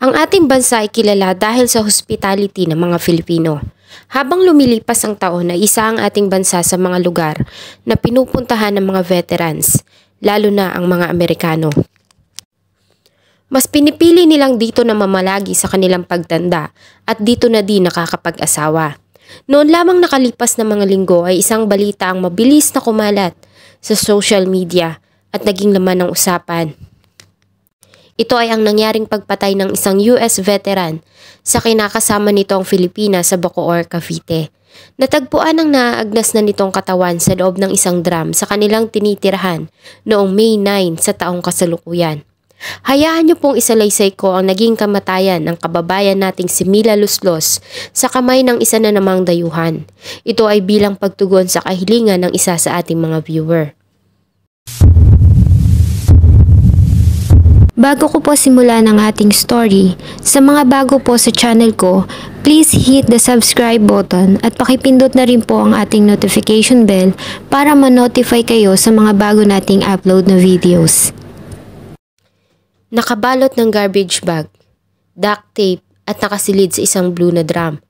Ang ating bansa ay kilala dahil sa hospitality ng mga Filipino. Habang lumilipas ang taon ay isa ang ating bansa sa mga lugar na pinupuntahan ng mga veterans, lalo na ang mga Amerikano. Mas pinipili nilang dito na mamalagi sa kanilang pagtanda at dito na din nakakapag-asawa. Noon lamang nakalipas na mga linggo ay isang balita ang mabilis na kumalat sa social media at naging laman ng usapan. Ito ay ang nangyaring pagpatay ng isang US veteran sa kinakasama nitong Filipina sa Bacoor, Cavite. Natagpuan ang naaagnas na nitong katawan sa loob ng isang drum sa kanilang tinitirahan noong May 9 sa taong kasalukuyan. Hayaan niyo pong isalaysay ko ang naging kamatayan ng kababayan nating si Mila Luslos sa kamay ng isa na namang dayuhan. Ito ay bilang pagtugon sa kahilingan ng isa sa ating mga viewer. Bago ko po simulan ang ating story, sa mga bago po sa channel ko, please hit the subscribe button at pakipindot na rin po ang ating notification bell para ma-notify kayo sa mga bago nating upload na videos. Nakabalot ng garbage bag, duct tape at nakasilid sa isang blue na drum.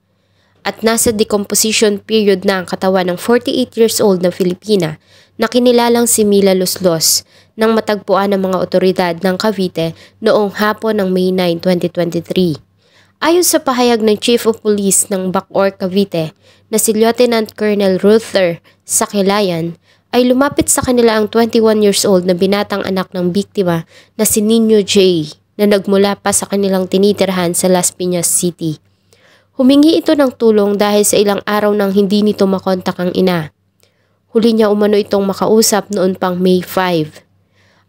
At nasa decomposition period na ang katawan ng 48 years old na Filipina na kinilalang si Mila Luslos nang matagpuan ng mga otoridad ng Cavite noong hapon ng May 9, 2023. Ayon sa pahayag ng Chief of Police ng Bacoor, Cavite na si Lieutenant Colonel Ruther Sakilayan, ay lumapit sa kanila ang 21 years old na binatang anak ng biktima na si Nino J na nagmula pa sa kanilang tinitirhan sa Las Piñas City. Humingi ito ng tulong dahil sa ilang araw nang hindi nito makontak ang ina. Huli niya umano itong makausap noon pang May 5.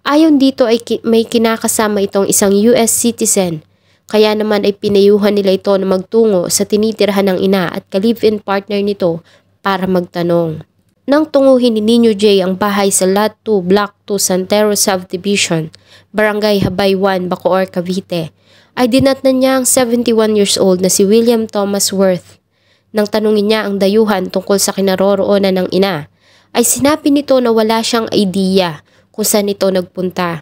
Ayon dito ay may kinakasama itong isang US citizen, kaya naman ay pinayuhan nila ito na magtungo sa tinitirhan ng ina at ka-live-in partner nito para magtanong. Nang tunguhin ni Nino J ang bahay sa Lot 2, Block 2, Santero Subdivision, Barangay Habay 1, Bacoor, Cavite, ay dinatnan niya ang 71 years old na si William Thomas Worth. Nang tanungin niya ang dayuhan tungkol sa kinaroroonan ng ina, ay sinabi nito na wala siyang idea kung saan ito nagpunta.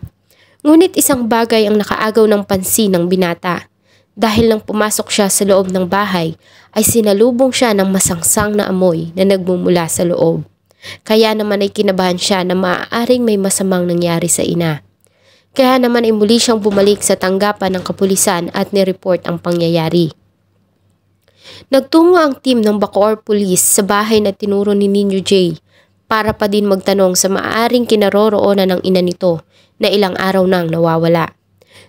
Ngunit isang bagay ang nakaagaw ng pansin ng binata. Dahil nang pumasok siya sa loob ng bahay, ay sinalubong siya ng masangsang na amoy na nagmumula sa loob. Kaya naman ay kinabahan siya na maaaring may masamang nangyari sa ina. Kaya naman ay muli siyang bumalik sa tanggapan ng kapulisan at nireport ang pangyayari. Nagtungo ang team ng Bacoor Police sa bahay na tinuro ni Nino J para pa din magtanong sa maaaring kinaroroonan ng ina nito na ilang araw nang nawawala.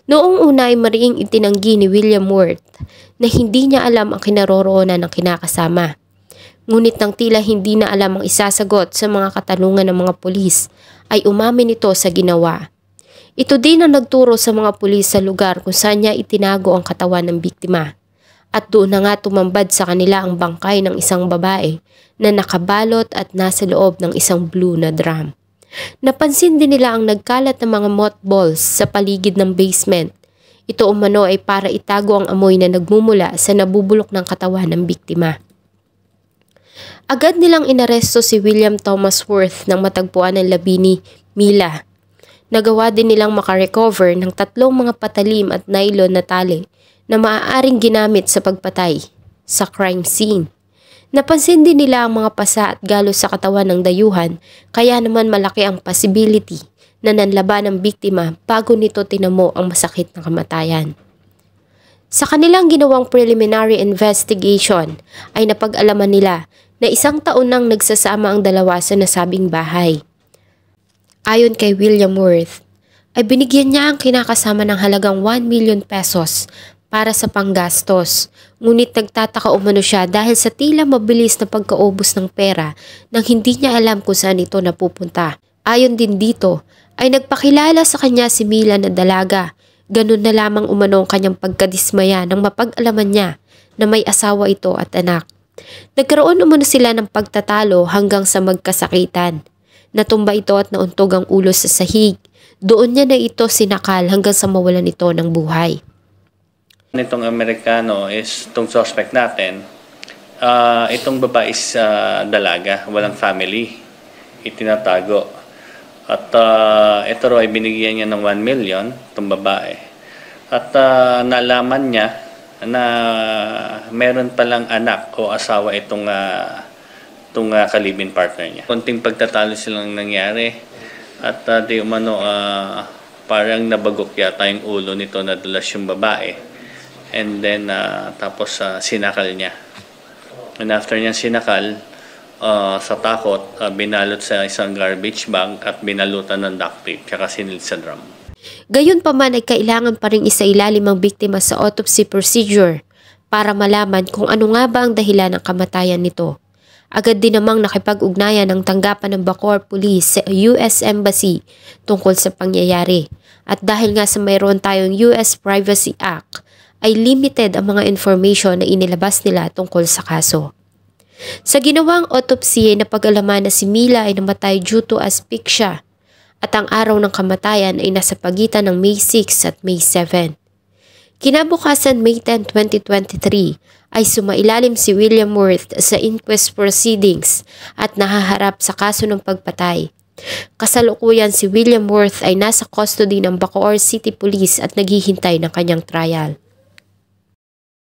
Noong una ay mariing itinanggi ni William Worth na hindi niya alam ang kinaroroonan ng kinakasama. Ngunit nang tila hindi na alam ang isasagot sa mga katanungan ng mga pulis, ay umamin ito sa ginawa. Ito din ang nagturo sa mga pulis sa lugar kung saan niya itinago ang katawan ng biktima. At doon na nga tumambad sa kanila ang bangkay ng isang babae na nakabalot at nasa loob ng isang blue na drum. Napansin din nila ang nagkalat ng mga mothballs sa paligid ng basement. Ito umano ay para itago ang amoy na nagmumula sa nabubulok ng katawan ng biktima. Agad nilang inaresto si William Thomas Worth nang matagpuan ng labi ni Mila. Nagawa din nilang makarecover ng 3 mga patalim at nylon na tali na maaaring ginamit sa pagpatay sa crime scene. Napansin din nila ang mga pasa at galos sa katawan ng dayuhan, kaya naman malaki ang possibility na nanlaban ng biktima bago nito tinamo ang masakit na kamatayan. Sa kanilang ginawang preliminary investigation ay napag-alaman nila na 1 taon nang nagsasama ang dalawa sa nasabing bahay. Ayon kay William Worth, ay binigyan niya ang kinakasama ng halagang 1 million pesos para sa panggastos. Ngunit nagtataka umano siya dahil sa tila mabilis na pagkaubos ng pera nang hindi niya alam kung saan ito napupunta. Ayon din dito, ay nagpakilala sa kanya si Mila na dalaga. Ganun na lamang umano ang kanyang pagkadismaya nang mapag-alaman niya na may asawa ito at anak. Nagkaroon umano sila ng pagtatalo hanggang sa magkasakitan. Natumba ito at nauntog ang ulo sa sahig. Doon niya na ito sinakal hanggang sa mawalan ito ng buhay. Itong Amerikano is itong suspect natin. Itong babae is dalaga, walang family, itinatago. At ito ay binigyan niya ng 1 million, itong babae. At nalaman niya na meron palang anak o asawa itong kalibin partner niya. Konting pagtatalo silang nangyari at di umano parang nabagok yata yung ulo nito, nadulas yung babae. And then tapos sinakal niya. And after niya sinakal, sa takot, binalot sa isang garbage bag at binalutan ng duct tape tsaka sinilid sa drum. Gayunpaman ay kailangan pa rin isailalim ang biktima sa autopsy procedure para malaman kung ano nga ba ang dahilan ng kamatayan nito. Agad din namang nakipag-ugnayan ang tanggapan ng Bacoor Police sa US Embassy tungkol sa pangyayari. At dahil nga sa mayroon tayong US Privacy Act, ay limited ang mga information na inilabas nila tungkol sa kaso. Sa ginawang autopsy ay napag-alaman na si Mila ay namatay due to asphyxia at ang araw ng kamatayan ay nasa pagitan ng May 6 at May 7. Kinabukasan May 10, 2023 ay sumailalim si William Worth sa inquest proceedings at nahaharap sa kaso ng pagpatay. Kasalukuyan si William Worth ay nasa custody ng Bacoor City Police at naghihintay ng kanyang trial.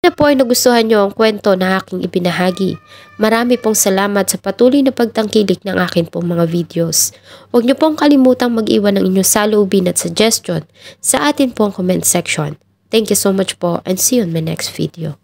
Na po ay nagustuhan nyo ang kwento na aking ibinahagi. Marami pong salamat sa patuloy na pagtangkilik ng akin pong mga videos. Huwag nyo pong kalimutang mag-iwan ng inyong saloobin at suggestion sa atin pong comment section. Thank you so much po and see you on my next video.